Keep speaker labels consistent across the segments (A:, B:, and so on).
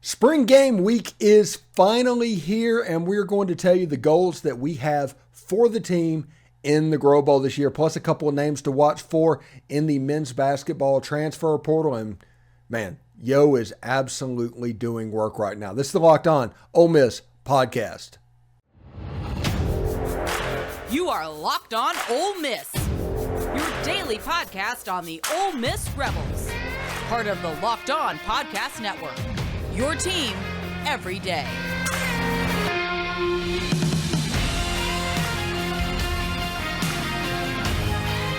A: Spring game week is finally here, and we're going to tell you the goals that we have for the team in the Grove Bowl this year, plus a couple of names to watch for in the men's basketball transfer portal. And man, Yo is absolutely doing work right now. This is the Locked On Ole Miss podcast.
B: You are Locked On Ole Miss, your daily podcast on the Ole Miss Rebels, part of the Locked On Podcast Network. Your team every day.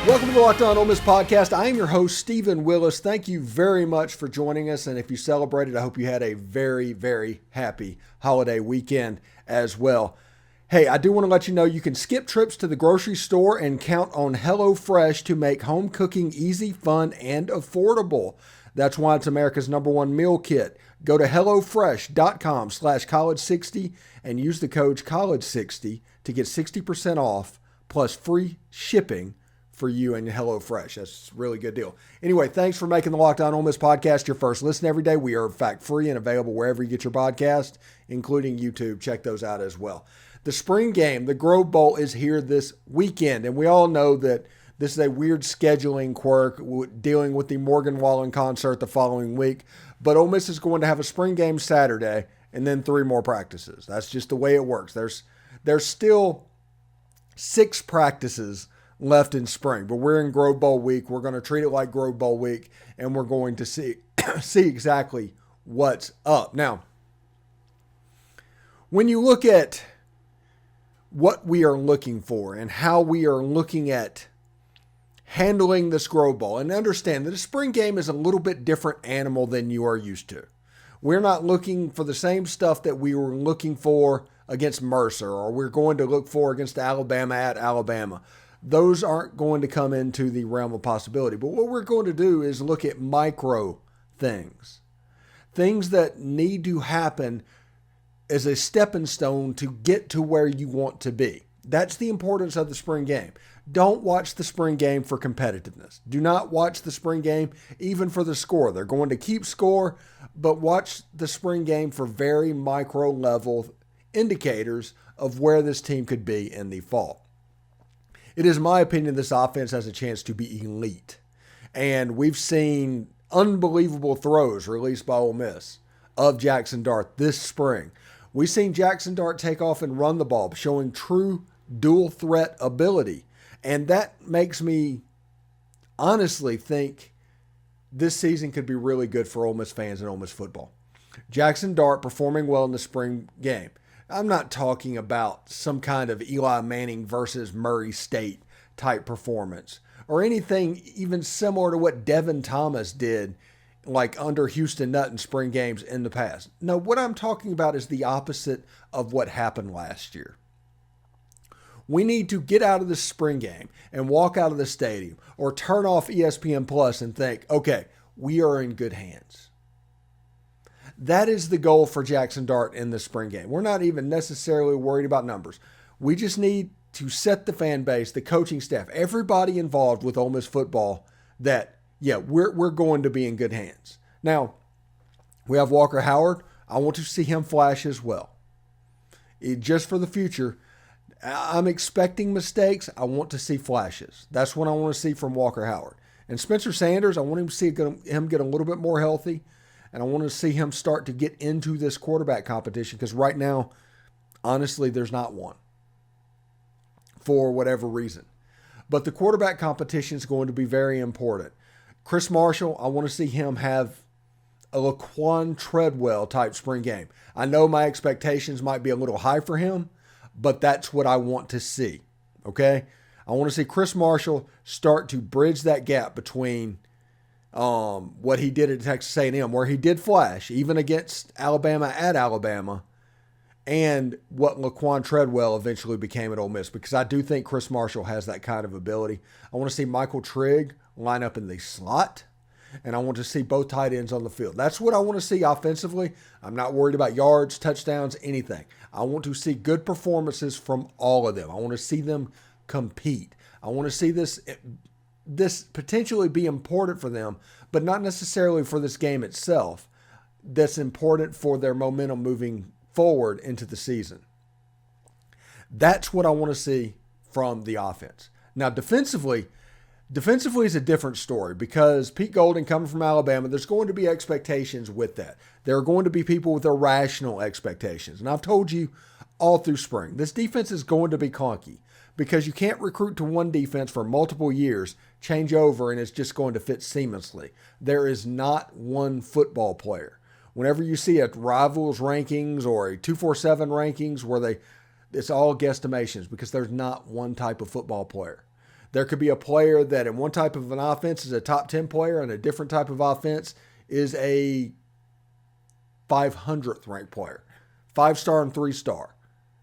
A: Welcome to the Locked On Ole Miss podcast. I am your host, Stephen Willis. Thank you very much for joining us. And if you celebrated, I hope you had a very, very happy holiday weekend as well. Hey, I do want to let you know you can skip trips to the grocery store and count on HelloFresh to make home cooking easy, fun, and affordable. That's why it's America's #1 meal kit. Go to HelloFresh.com/college60 and use the code college60 to get 60% off plus free shipping for you and HelloFresh. That's a really good deal. Anyway, thanks for making the Locked On Ole Miss podcast your first listen every day. We are, in fact, free and available wherever you get your podcast, including YouTube. Check those out as well. The spring game, the Grove Bowl, is here this weekend, and we all know that this is a weird scheduling quirk dealing with the Morgan Wallen concert the following week. But Ole Miss is going to have a spring game Saturday and then 3 more practices. That's just the way it works. There's still 6 practices left in spring, but we're in Grove Bowl week. We're going to treat it like Grove Bowl week, and we're going to see exactly what's up. Now, when you look at what we are looking for and how we are looking at handling this Grove Bowl, and understand that a spring game is a little bit different animal than you are used to. We're not looking for the same stuff that we were looking for against Mercer, or we're going to look for against Alabama at Alabama. Those aren't going to come into the realm of possibility. But what we're going to do is look at micro things that need to happen as a stepping stone to get to where you want to be. That's the importance of the spring game. Don't watch the spring game for competitiveness. Do not watch the spring game even for the score. They're going to keep score, but watch the spring game for very micro level indicators of where this team could be in the fall. It is my opinion this offense has a chance to be elite. And we've seen unbelievable throws released by Ole Miss of Jaxson Dart this spring. We've seen Jaxson Dart take off and run the ball, showing true dual threat ability. And that makes me honestly think this season could be really good for Ole Miss fans and Ole Miss football. Jaxson Dart performing well in the spring game. I'm not talking about some kind of Eli Manning versus Murray State type performance or anything even similar to what Devin Thomas did like under Houston Nutt in spring games in the past. No, what I'm talking about is the opposite of what happened last year. We need to get out of the spring game and walk out of the stadium or turn off ESPN Plus and think, okay, we are in good hands. That is the goal for Jaxson Dart in the spring game. We're not even necessarily worried about numbers. We just need to set the fan base, the coaching staff, everybody involved with Ole Miss football that, yeah, we're going to be in good hands. Now, we have Walker Howard. I want to see him flash as well. Just for the future, I'm expecting mistakes. I want to see flashes. That's what I want to see from Walker Howard. And Spencer Sanders, I want him to see him get a little bit more healthy. And I want to see him start to get into this quarterback competition because right now, honestly, there's not one for whatever reason. But the quarterback competition is going to be very important. Chris Marshall, I want to see him have a Laquan Treadwell type spring game. I know my expectations might be a little high for him, but that's what I want to see, okay? I want to see Chris Marshall start to bridge that gap between what he did at Texas A&M, where he did flash, even against Alabama at Alabama, and what Laquan Treadwell eventually became at Ole Miss, because I do think Chris Marshall has that kind of ability. I want to see Michael Trigg line up in the slot, and I want to see both tight ends on the field. That's what I want to see offensively. I'm not worried about yards, touchdowns, anything. I want to see good performances from all of them. I want to see them compete. I want to see this potentially be important for them, but not necessarily for this game itself. that's important for their momentum moving forward into the season. That's what I want to see from the offense. Now, defensively is a different story because Pete Golding coming from Alabama, there's going to be expectations with that. There are going to be people with irrational expectations. And I've told you all through spring, this defense is going to be clunky because you can't recruit to one defense for multiple years, change over, and it's just going to fit seamlessly. There is not one football player. Whenever you see a Rivals rankings or a 247 rankings where it's all guesstimations because there's not one type of football player. There could be a player that in one type of an offense is a top 10 player and a different type of offense is a 500th ranked player, 5-star and 3-star.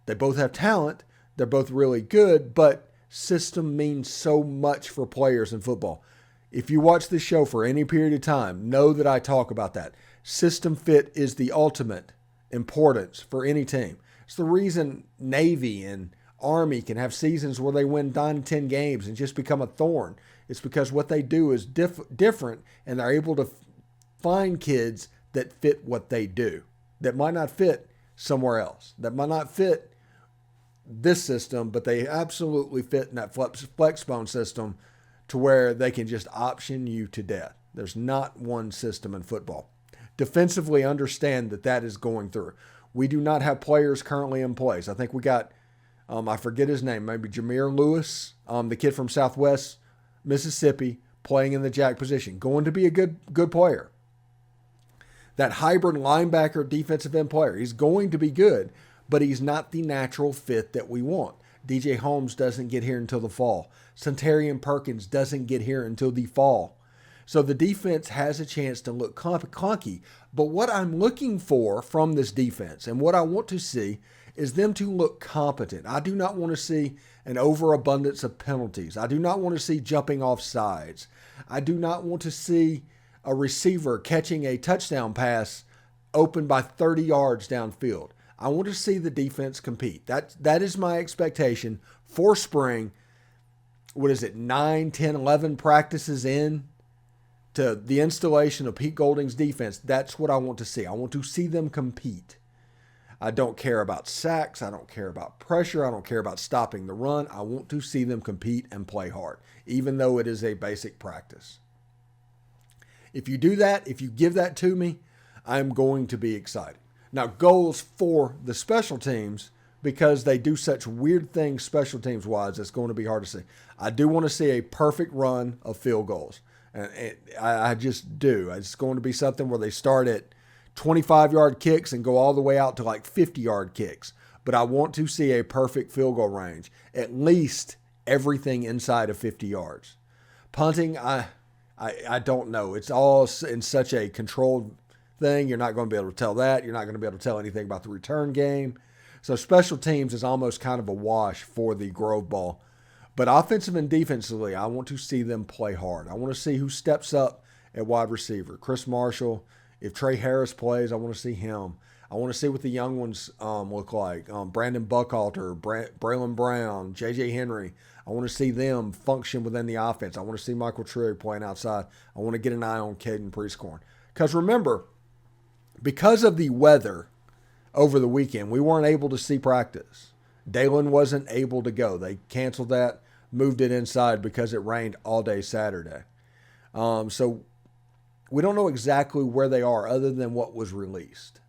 A: They both have talent. They're both really good, but system means so much for players in football. If you watch this show for any period of time, know that I talk about that. System fit is the ultimate importance for any team. It's the reason Navy and Army can have seasons where they win 9-10 games and just become a thorn. It's because what they do is different, and they're able to find kids that fit what they do, that might not fit somewhere else, that might not fit this system, but they absolutely fit in that flexbone system to where they can just option you to death. There's not one system in football. Defensively, understand that is going through. We do not have players currently in place. I think we got, I forget his name, maybe Jameer Lewis, the kid from Southwest Mississippi, playing in the jack position. Going to be a good player. That hybrid linebacker defensive end player, he's going to be good, but he's not the natural fit that we want. DJ Holmes doesn't get here until the fall. Centarian Perkins doesn't get here until the fall. So the defense has a chance to look clunky. But what I'm looking for from this defense and what I want to see is them to look competent. I do not want to see an overabundance of penalties. I do not want to see jumping off sides. I do not want to see a receiver catching a touchdown pass open by 30 yards downfield. I want to see the defense compete. That is my expectation for spring. 9, 10, 11 practices in to the installation of Pete Golding's defense. That's what I want to see. I want to see them compete. I don't care about sacks. I don't care about pressure. I don't care about stopping the run. I want to see them compete and play hard, even though it is a basic practice. If you do that, if you give that to me, I'm going to be excited. Now, goals for the special teams, because they do such weird things special teams-wise, it's going to be hard to see. I do want to see a perfect run of field goals. And I just do. It's going to be something where they start at 25-yard kicks and go all the way out to like 50-yard kicks. But I want to see a perfect field goal range, at least everything inside of 50 yards. Punting, I don't know. It's all in such a controlled thing. You're not going to be able to tell that. You're not going to be able to tell anything about the return game. So special teams is almost kind of a wash for the Grove Ball. But offensive and defensively, I want to see them play hard. I want to see who steps up at wide receiver. Chris Marshall. If Trey Harris plays, I want to see him. I want to see what the young ones look like. Brandon Buckhalter, Braylon Brown, J.J. Henry. I want to see them function within the offense. I want to see Michael Trigg playing outside. I want to get an eye on Caden Prieskorn. Because remember, because of the weather over the weekend, we weren't able to see practice. Dalen wasn't able to go. They canceled that, moved it inside because it rained all day Saturday. So we don't know exactly where they are other than what was released.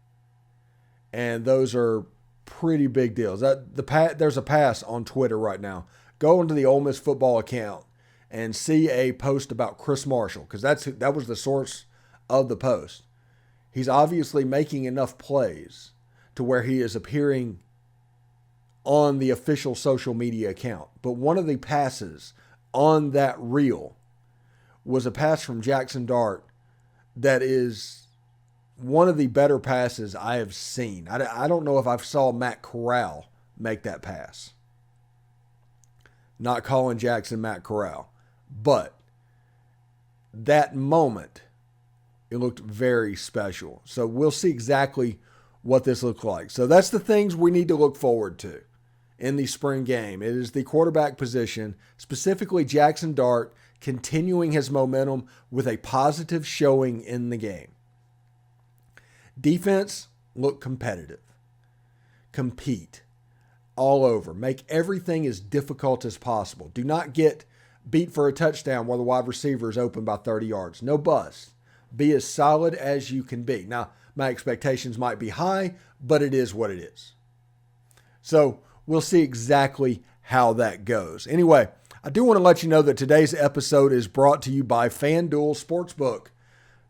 A: And those are pretty big deals. There's a pass on Twitter right now. Go into the Ole Miss football account and see a post about Chris Marshall, because that was the source of the post. He's obviously making enough plays to where he is appearing on the official social media account. But one of the passes on that reel was a pass from Jaxson Dart that is one of the better passes I have seen. I don't know if I saw Matt Corral make that pass. Not calling Jackson Matt Corral. But that moment, it looked very special. So we'll see exactly what this looks like. So that's the things we need to look forward to in the spring game. It is the quarterback position, specifically Jaxson Dart, continuing his momentum with a positive showing in the game. Defense, look competitive. Compete all over. Make everything as difficult as possible. Do not get beat for a touchdown while the wide receiver is open by 30 yards. No bust. Be as solid as you can be. Now, my expectations might be high, but it is what it is. So we'll see exactly how that goes. Anyway, I do want to let you know that today's episode is brought to you by FanDuel Sportsbook.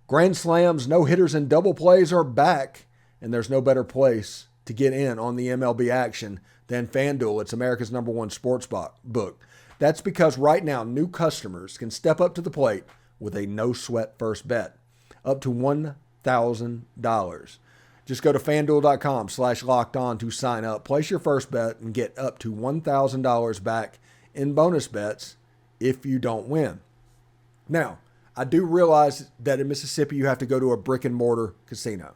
A: Grand slams, no-hitters, and double plays are back, and there's no better place to get in on the MLB action than FanDuel. It's America's #1 sports book. That's because right now, new customers can step up to the plate with a no-sweat first bet, up to $1,000. Just go to FanDuel.com/lockedon to sign up, place your first bet, and get up to $1,000 back in bonus bets if you don't win. Now, I do realize that in Mississippi, you have to go to a brick and mortar casino.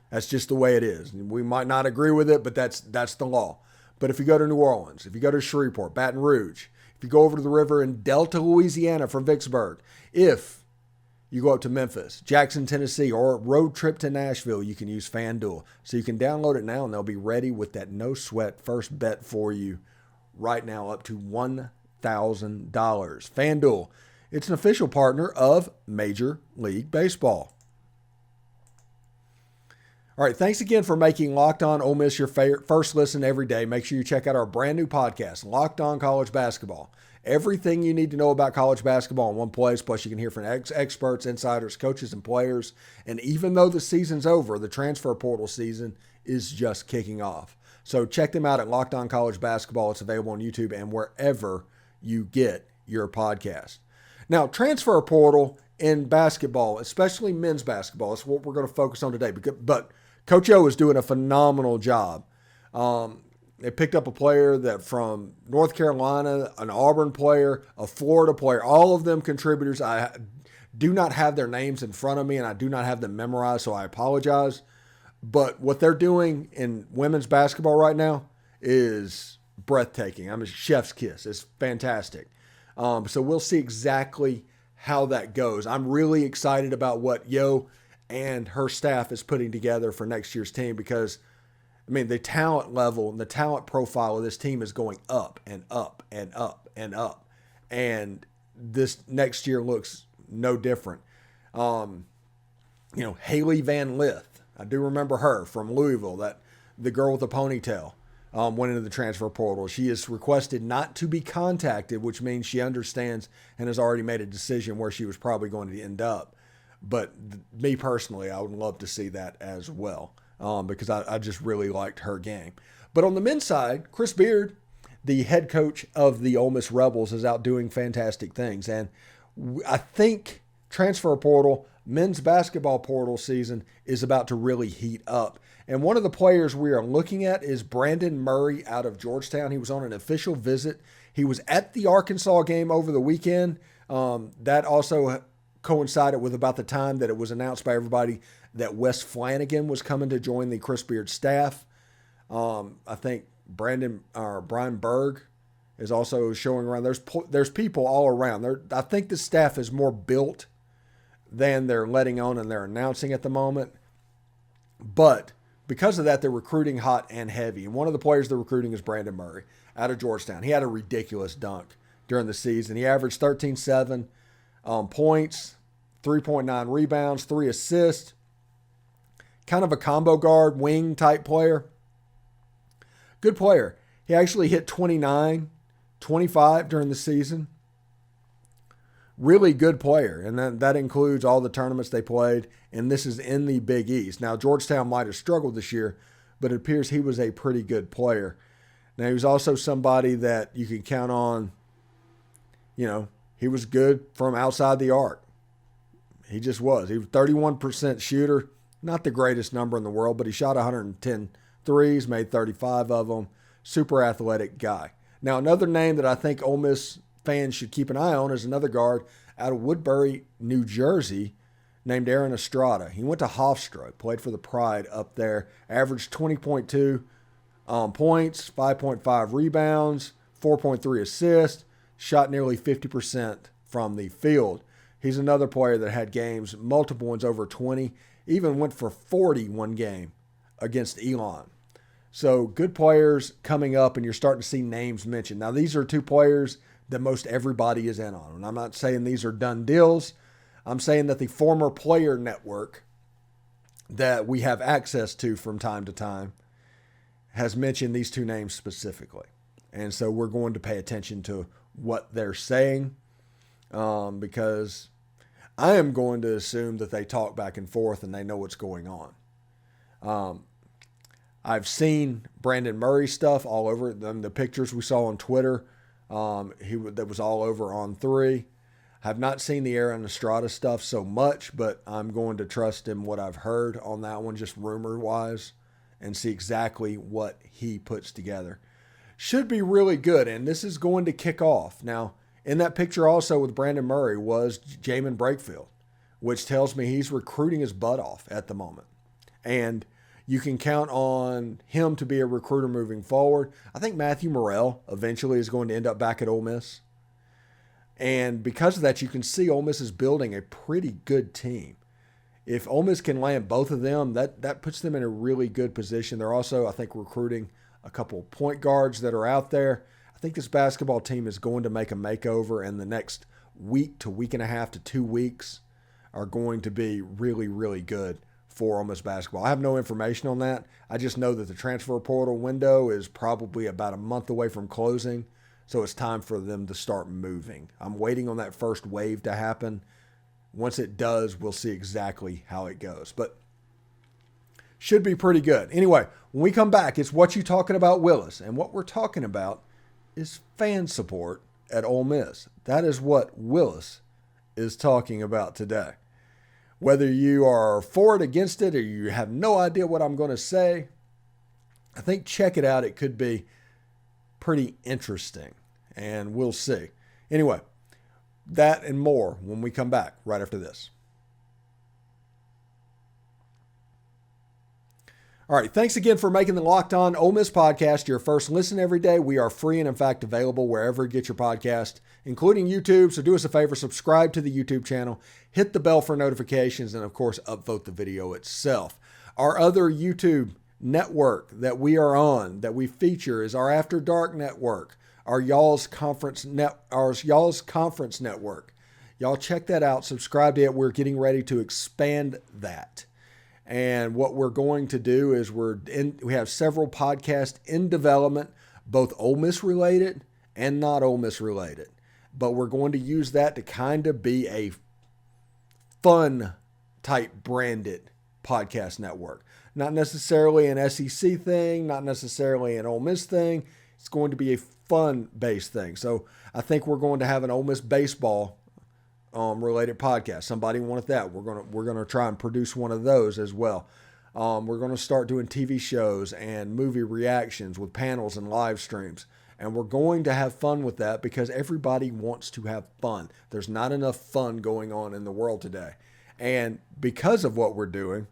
A: That's just the way it is. We might not agree with it, but that's the law. But if you go to New Orleans, if you go to Shreveport, Baton Rouge, if you go over to the river in Delta, Louisiana from Vicksburg, if you go up to Memphis, Jackson, Tennessee, or a road trip to Nashville, you can use FanDuel. So you can download it now, and they'll be ready with that no-sweat first bet for you right now, up to $1,000. FanDuel, it's an official partner of Major League Baseball. All right, thanks again for making Locked On Ole Miss your first listen every day. Make sure you check out our brand new podcast, Locked On College Basketball. Everything you need to know about college basketball in one place, plus you can hear from experts, insiders, coaches, and players. And even though the season's over, the transfer portal season is just kicking off. So check them out at Locked On College Basketball. It's available on YouTube and wherever you get your podcast. Now, transfer portal in basketball, especially men's basketball, is what we're going to focus on today. But Coach O is doing a phenomenal job. They picked up a player that from North Carolina, an Auburn player, a Florida player, all of them contributors. I do not have their names in front of me, and I do not have them memorized, so I apologize. But what they're doing in women's basketball right now is breathtaking. I'm a chef's kiss. It's fantastic. So we'll see exactly how that goes. I'm really excited about what Yo and her staff is putting together for next year's team because, I mean, the talent level and the talent profile of this team is going up and up and up and up. And this next year looks no different. Haley Van Lith, I do remember her from Louisville, that the girl with the ponytail, went into the transfer portal. She is requested not to be contacted, which means she understands and has already made a decision where she was probably going to end up. But me personally, I would love to see that as well because I just really liked her game. But on the men's side, Chris Beard, the head coach of the Ole Miss Rebels, is out doing fantastic things. And I think transfer portal, men's basketball portal season is about to really heat up. And one of the players we are looking at is Brandon Murray out of Georgetown. He was on an official visit. He was at the Arkansas game over the weekend. That also coincided with about the time that it was announced by everybody that Wes Flanagan was coming to join the Chris Beard staff. I think Brian Berg is also showing around. There's people all around. I think the staff is more built than they're letting on and they're announcing at the moment. But because of that, they're recruiting hot and heavy. And one of the players they're recruiting is Brandon Murray out of Georgetown. He had a ridiculous dunk during the season. He averaged 13.7 points, 3.9 rebounds, 3 assists. Kind of a combo guard, wing type player. Good player. He actually hit 29, 25 during the season. Really good player, and that includes all the tournaments they played, and this is in the Big East. Now, Georgetown might have struggled this year, but it appears he was a pretty good player. Now, he was also somebody that you can count on, he was good from outside the arc. He just was. He was 31% shooter, not the greatest number in the world, but he shot 110 threes, made 35 of them. Super athletic guy. Now, another name that I think Ole Miss fans should keep an eye on is another guard out of Woodbury, New Jersey, named Aaron Estrada. He went to Hofstra, played for the Pride up there, averaged 20.2 points, 5.5 rebounds, 4.3 assists, shot nearly 50% from the field. He's another player that had games, multiple ones over 20. even went for 40 one game against Elon. So good players coming up, and you're starting to see names mentioned. Now, these are two players that most everybody is in on. And I'm not saying these are done deals. I'm saying that the former player network that we have access to from time to time has mentioned these two names specifically. And so we're going to pay attention to what they're saying because I am going to assume that they talk back and forth and they know what's going on. I've seen Brandon Murray stuff all over the pictures we saw on Twitter. That was all over On 3. Have not seen the Aaron Estrada stuff so much, but I'm going to trust in what I've heard on that one, just rumor-wise, and see exactly what he puts together. Should be really good, and this is going to kick off. Now, in that picture also with Brandon Murray was Jamin Brakefield, which tells me he's recruiting his butt off at the moment. And you can count on him to be a recruiter moving forward. I think Matthew Morrell eventually is going to end up back at Ole Miss. And because of that, you can see Ole Miss is building a pretty good team. If Ole Miss can land both of them, that puts them in a really good position. They're also, I think, recruiting a couple point guards that are out there. I think this basketball team is going to make a makeover, and the next week to week and a half to 2 weeks are going to be really, really good for Ole Miss basketball. I have no information on that. I just know that the transfer portal window is probably about a month away from closing. So it's time for them to start moving. I'm waiting on that first wave to happen. Once it does, we'll see exactly how it goes. But should be pretty good. Anyway, when we come back, it's What You Talking About Willis. And what we're talking about is fan support at Ole Miss. That is what Willis is talking about today. Whether you are for it, against it, or you have no idea what I'm going to say, I think check it out. It could be pretty interesting, and we'll see. Anyway, that and more when we come back right after this. All right, thanks again for making the Locked On Ole Miss podcast your first listen every day. We are free and, in fact, available wherever you get your podcast, including YouTube. So do us a favor, subscribe to the YouTube channel, hit the bell for notifications, and, of course, upvote the video itself. Our other YouTube network that we are on, that we feature, is our After Dark network, our Y'all's Conference network. Y'all check that out, subscribe to it. We're getting ready to expand that. And what we're going to do is we have several podcasts in development, both Ole Miss related and not Ole Miss related. But we're going to use that to kind of be a fun type branded podcast network. Not necessarily an SEC thing, not necessarily an Ole Miss thing. It's going to be a fun-based thing. So I think we're going to have an Ole Miss baseball related podcast. Somebody wanted that. We're gonna try and produce one of those as well. We're going to start doing TV shows and movie reactions with panels and live streams. And we're going to have fun with that because everybody wants to have fun. There's not enough fun going on in the world today. And because of what we're doing,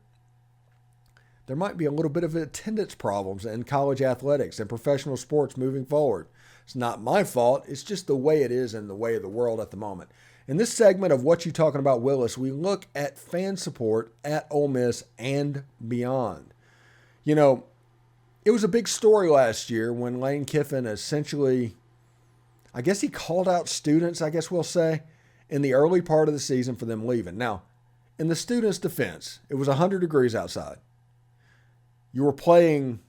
A: there might be a little bit of attendance problems in college athletics and professional sports moving forward. It's not my fault. It's just the way it is and the way of the world at the moment. In this segment of What You Talking About Willis, we look at fan support at Ole Miss and beyond. You know, it was a big story last year when Lane Kiffin essentially, I guess he called out students, I guess we'll say, in the early part of the season for them leaving. Now, in the students' defense, it was 100 degrees outside. You were playing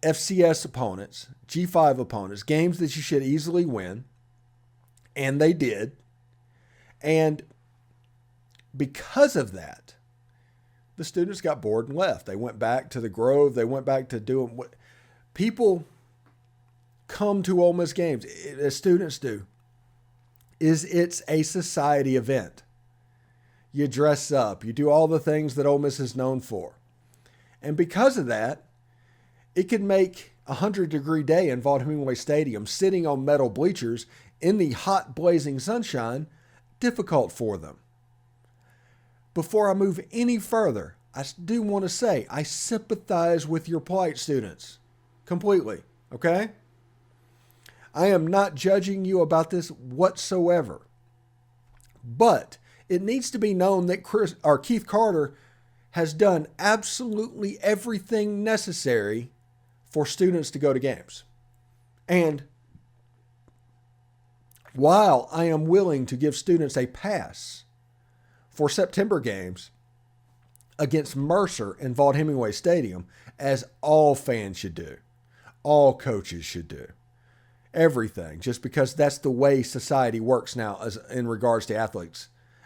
A: FCS opponents, G5 opponents, games that you should easily win. And they did. And because of that, the students got bored and left. They went back to the Grove. They went back to doing what people come to Ole Miss games, as students do, it's a society event. You dress up. You do all the things that Ole Miss is known for. And because of that, it can make a 100-degree day in Vaught Hemmingway Stadium, sitting on metal bleachers in the hot, blazing sunshine, difficult for them. Before I move any further, I do want to say I sympathize with your plight, students, completely, okay? I am not judging you about this whatsoever. But it needs to be known that Keith Carter has done absolutely everything necessary for students to go to games. And while I am willing to give students a pass for September games against Mercer and Vaught Hemmingway Stadium, as all fans should do, all coaches should do, everything, just because that's the way society works now as in regards to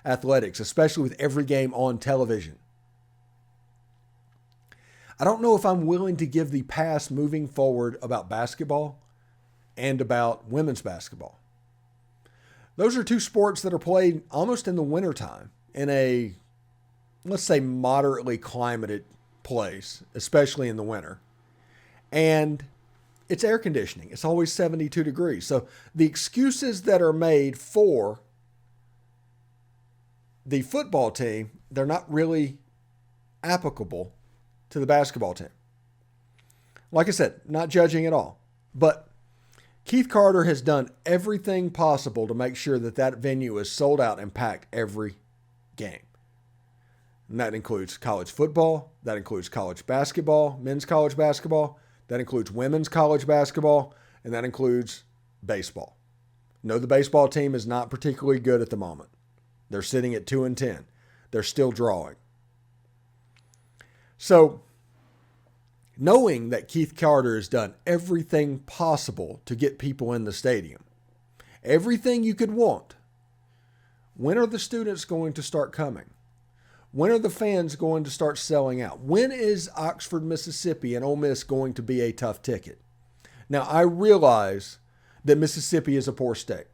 A: athletics, especially with every game on television. I don't know if I'm willing to give the pass moving forward about basketball and about women's basketball. Those are two sports that are played almost in the wintertime in a, let's say, moderately climated place, especially in the winter. And it's air conditioning. It's always 72 degrees. So the excuses that are made for the football team, they're not really applicable to the basketball team. Like I said, not judging at all. But Keith Carter has done everything possible to make sure that that venue is sold out and packed every game. And that includes college football. That includes college basketball, men's college basketball. That includes women's college basketball. And that includes baseball. No, the baseball team is not particularly good at the moment. They're sitting at 2-10. They're still drawing. So, knowing that Keith Carter has done everything possible to get people in the stadium, everything you could want, when are the students going to start coming? When are the fans going to start selling out? When is Oxford, Mississippi and Ole Miss going to be a tough ticket? Now, I realize that Mississippi is a poor state,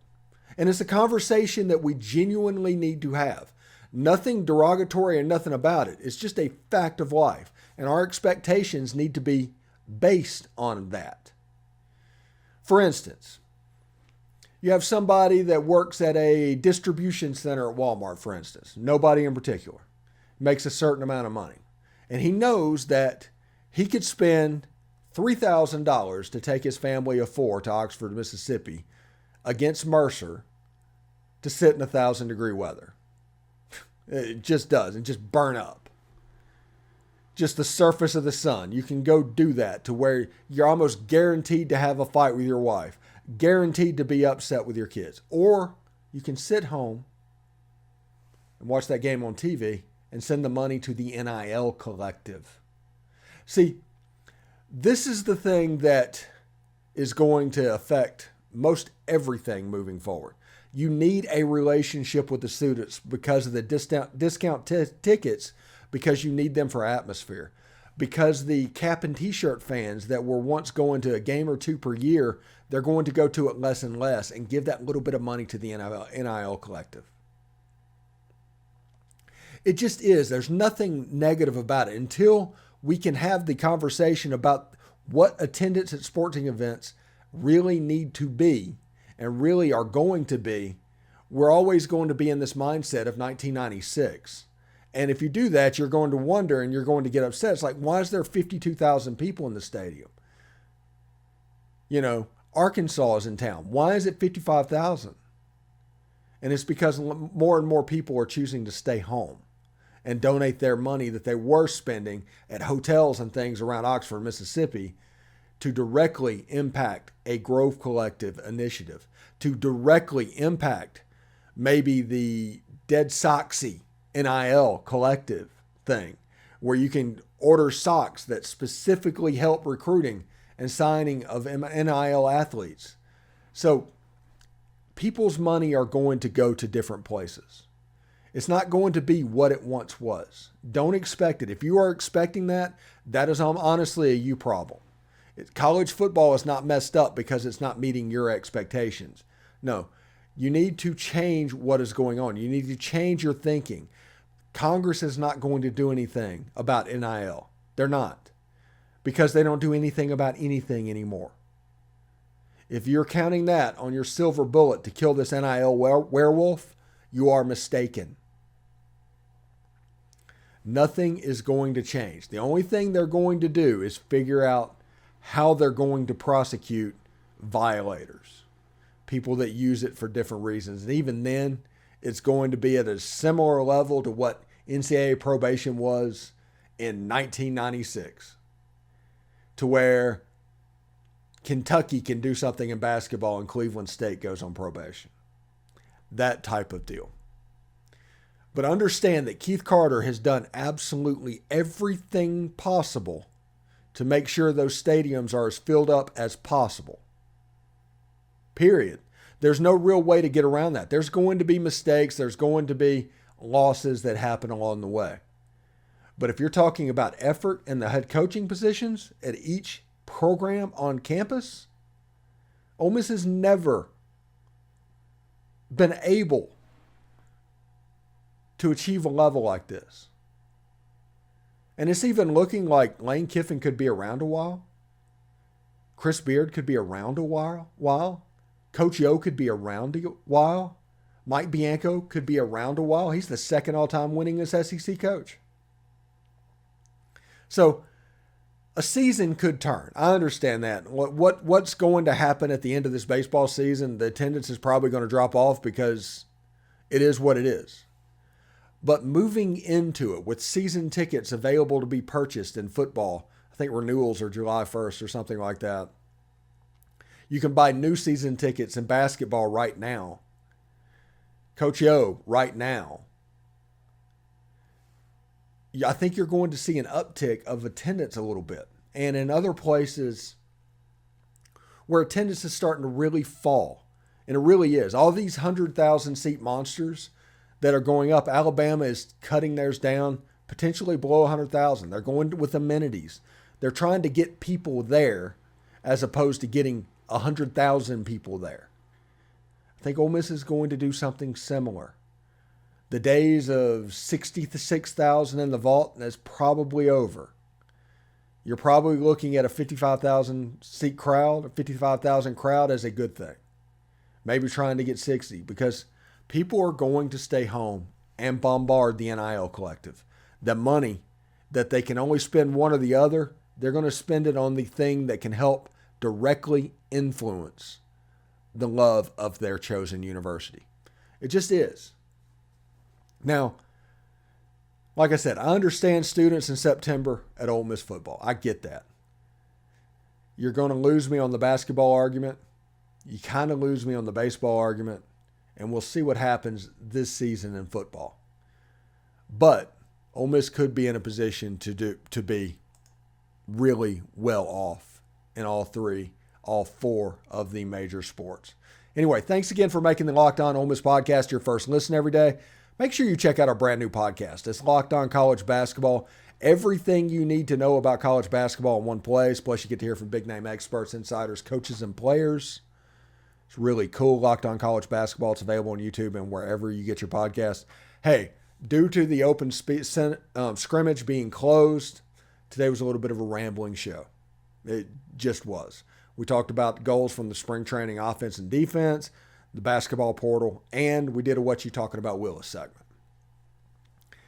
A: and it's a conversation that we genuinely need to have. Nothing derogatory and nothing about it. It's just a fact of life. And our expectations need to be based on that. For instance, you have somebody that works at a distribution center at Walmart, for instance. Nobody in particular. Makes a certain amount of money. And he knows that he could spend $3,000 to take his family of four to Oxford, Mississippi against Mercer to sit in 1,000-degree weather. It just does. And just burn up. Just the surface of the sun. You can go do that to where you're almost guaranteed to have a fight with your wife. Guaranteed to be upset with your kids. Or you can sit home and watch that game on TV and send the money to the NIL collective. See, this is the thing that is going to affect most everything moving forward. You need a relationship with the students because of the discount tickets, because you need them for atmosphere. Because the cap and t-shirt fans that were once going to a game or two per year, they're going to go to it less and less and give that little bit of money to the NIL collective. It just is. There's nothing negative about it until we can have the conversation about what attendance at sporting events really need to be and really are going to be. We're always going to be in this mindset of 1996. And if you do that, you're going to wonder and you're going to get upset. It's like, why is there 52,000 people in the stadium? You know, Arkansas is in town. Why is it 55,000? And it's because more and more people are choosing to stay home and donate their money that they were spending at hotels and things around Oxford, Mississippi, to directly impact a Grove Collective initiative, to directly impact maybe the Dead Soxy NIL collective thing, where you can order socks that specifically help recruiting and signing of NIL athletes. So people's money are going to go to different places. It's not going to be what it once was. Don't expect it. If you are expecting that, that is honestly a you problem. College football is not messed up because it's not meeting your expectations. No, you need to change what is going on. You need to change your thinking. Congress is not going to do anything about NIL. They're not, because they don't do anything about anything anymore. If you're counting that on your silver bullet to kill this NIL werewolf, you are mistaken. Nothing is going to change. The only thing they're going to do is figure out how they're going to prosecute violators, people that use it for different reasons. And even then, it's going to be at a similar level to what NCAA probation was in 1996, to where Kentucky can do something in basketball and Cleveland State goes on probation. That type of deal. But understand that Keith Carter has done absolutely everything possible to make sure those stadiums are as filled up as possible. Period. There's no real way to get around that. There's going to be mistakes. There's going to be losses that happen along the way. But if you're talking about effort in the head coaching positions at each program on campus, Ole Miss has never been able to achieve a level like this. And it's even looking like Lane Kiffin could be around a while. Chris Beard could be around a while. Coach Yo could be around a while. Mike Bianco could be around a while. He's the second all-time winningest SEC coach. So a season could turn. I understand that. What's going to happen at the end of this baseball season? The attendance is probably going to drop off because it is what it is. But moving into it with season tickets available to be purchased in football, I think renewals are July 1st or something like that. You can buy new season tickets in basketball right now. Coach Yo, right now. I think you're going to see an uptick of attendance a little bit. And in other places where attendance is starting to really fall, and it really is, all these 100,000 seat monsters that are going up, Alabama is cutting theirs down potentially below 100,000. They're going with amenities. They're trying to get people there as opposed to getting 100,000 people there. I think Ole Miss is going to do something similar. The days of 66,000 in the Vaught is probably over. You're probably looking at a 55,000 seat crowd, a 55,000 crowd as a good thing. Maybe trying to get 60 because people are going to stay home and bombard the NIL collective. The money that they can only spend one or the other, they're going to spend it on the thing that can help directly influence the love of their chosen university. It just is. Now, like I said, I understand students in September at Ole Miss football. I get that. You're going to lose me on the basketball argument. You kind of lose me on the baseball argument. And we'll see what happens this season in football. But Ole Miss could be in a position to be really well off in all four of the major sports. Anyway, thanks again for making the Locked On Ole Miss podcast your first listen every day. Make sure you check out our brand new podcast. It's Locked On College Basketball. Everything you need to know about college basketball in one place. Plus, you get to hear from big-name experts, insiders, coaches, and players. It's really cool. Locked On College Basketball. It's available on YouTube and wherever you get your podcast. Hey, due to the open scrimmage being closed, today was a little bit of a rambling show. It just was. We talked about goals from the spring training offense and defense, the basketball portal, and we did a What You Talking About Willis segment.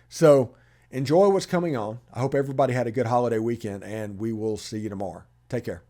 A: So enjoy what's coming on. I hope everybody had a good holiday weekend, and we will see you tomorrow. Take care.